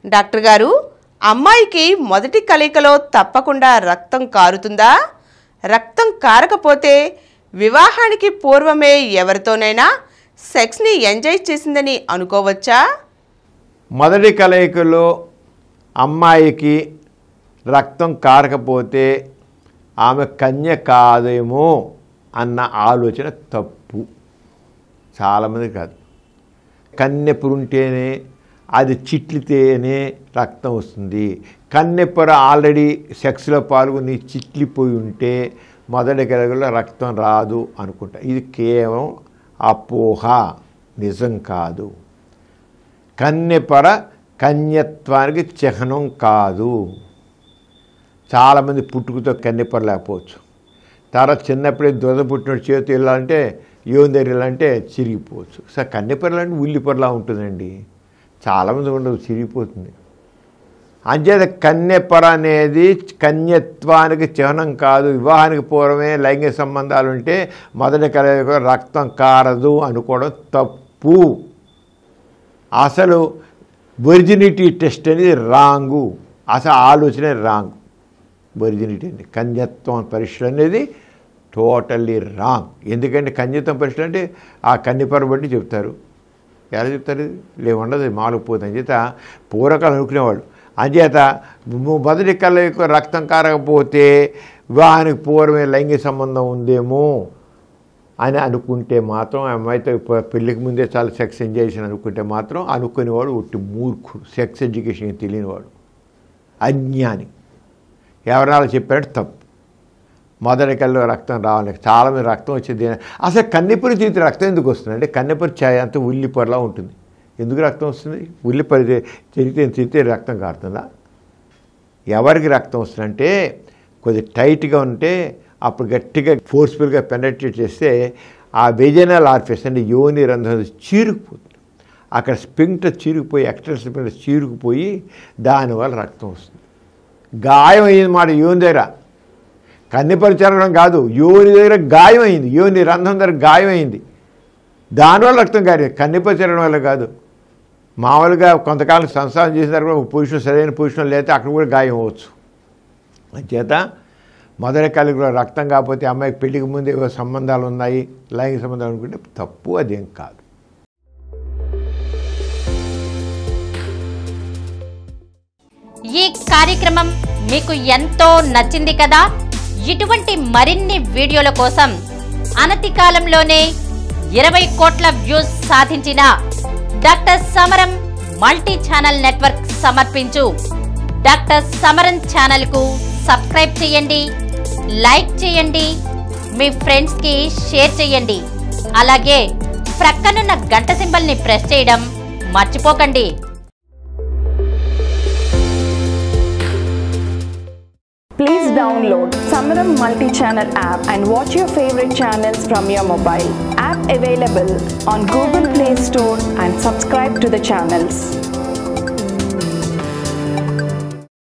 Doctor గారు, అమ్మాయికి మొదటి కలయికలో తప్పకుండా రక్తం కారుతుందా? రక్తం కారకపోతే వివాహానికి పూర్వమే ఎవరితోనైనా సెక్స్ని ఎంజాయ్ చేసిందని అనుకోవచ్చా? మొదటి కలయికలో అమ్మాయికి రక్తం కారకపోతే ఆమె కన్య కాదేమో అన్న ఆలోచన తప్పు. చాలామంది కాదు. కన్నెపొర ఉంటేనే, అది చిట్లితేనే రక్తం వస్తుంది. కన్నెపొర ఆల్రెడీ సెక్స్లో పాల్గొని చిట్లిపోయి ఉంటే మొదటి కలయికలో రక్తం రాదు అనుకుంటా. ఇది కేవలం అపోహ, నిజం కాదు. కన్నెపొర కన్యత్వానికి చిహ్నం కాదు. చాలామంది పుట్టుకతో కన్నెపొర లేకపోవచ్చు. తర్వాత చిన్నప్పుడే దురద పుట్టినట్టు చేతి వెళ్ళాలంటే యోని దగ్గర వెళ్ళాలంటే చిరిగిపోవచ్చు. సార్ కన్నెపొరలు అంటే ఉల్లిపొరలా ఉంటుందండి. చాలామంది ఉండదు, చిరిగిపోతుంది. అంచేత కన్నెపొర అనేది కన్యత్వానికి చిహ్నం కాదు. వివాహానికి పూర్వమే లైంగిక సంబంధాలు ఉంటే మొదటి కలయికలో రక్తం కారదు అనుకోవడం తప్పు. అసలు ఒరిజినిటీ టెస్ట్ అనేది రాంగు. అసలు ఆలోచనే రాంగ్. ఒరిజినిటీ అండి, కన్యత్వం పరీక్ష అనేది టోటల్లీ రాంగ్. ఎందుకంటే కన్యత్వం పరీక్షలు అంటే ఆ కన్యపొర బట్టి చెప్తారు. ఎలా చెప్తారు? ఉండదు, మామూలుగా పోతుంది. అంచేత పూర్వకాలం అనుకునేవాళ్ళు. అంచేత మొదటి కలయిక రక్తం కారకపోతే వివాహానికి పూర్వమే లైంగిక సంబంధం ఉందేమో అని అనుకుంటే మాత్రం, అమ్మాయితో పెళ్ళికి ముందే చాలా సెక్స్ ఎంజాయ్ చేసి అనుకుంటే మాత్రం అనుకునేవాడు ఒట్టి మూర్ఖుడు, సెక్స్ ఎడ్యుకేషన్ తెలియనివాడు, అజ్ఞాని. ఎవరైనా చెప్పారంటే తప్పు. మొదటి కల్లో రక్తం రావాలి. చాలామంది రక్తం వచ్చేది అసలు కన్నెపొర తిరిగితే రక్తం ఎందుకు వస్తుంది అంటే కన్నెపొర అంత ఉల్లిపొరలా ఉంటుంది. ఎందుకు రక్తం వస్తుంది? ఉల్లిపొర తిరిగితే రక్తం కారుతుందా? ఎవరికి రక్తం వస్తుందంటే కొద్ది టైట్గా ఉంటే అప్పుడు గట్టిగా ఫోర్స్ఫుల్గా పెనట్రేట్ చేస్తే ఆ వెజైనల్ ఆర్ఫిస్ అంటే యోని రంధ్రం చీరుకుపోతుంది. అక్కడ స్పింక్టర్ చీరుకుపోయి, ఎక్స్టర్నల్ స్పింక్టర్ చీరుకుపోయి దానివల్ల రక్తం వస్తుంది. గాయం అయ్యింది మాట యోని దగ్గర, కన్నెపొర చెరగడం కాదు, యోని దగ్గర గాయం అయింది. యోని రంధ్రం దగ్గర గాయం అయింది, దానివల్ల రక్తం కారింది. కన్నెపొర చెరగడం వల్ల కాదు. మామూలుగా కొంతకాలం సంసారం చేసిన తర్వాత పొజిషన్ సరైన పొజిషన్ లేకపోతే అక్కడ కూడా గాయం అవ్వచ్చు. అంచేత మొదటి కలయికలో రక్తం కాకపోతే అమ్మాయికి పెళ్లికి ముందే సంబంధాలు ఉన్నాయి, లైంగిక సంబంధాలు అనుకుంటే తప్పు, అదేం కాదు. ఈ కార్యక్రమం మీకు ఎంతో నచ్చింది కదా? ఇటువంటి మరిన్ని వీడియోల కోసం అనతి కాలంలోనే 20 కోట్ల వ్యూస్ సాధించిన డాక్టర్ సమరం మల్టీ ఛానల్ నెట్వర్క్ సమర్పించు డాక్టర్ సమరం ఛానల్ కు సబ్స్క్రైబ్ చేయండి, లైక్ చేయండి, మీ ఫ్రెండ్స్ కి షేర్ చేయండి. అలాగే ప్రక్కనున్న గంట సింబల్ ని ప్రెస్ చేయడం మర్చిపోకండి. Please download Samaram multi-channel app and watch your favorite channels from your mobile. App available on Google Play Store and subscribe to the channels.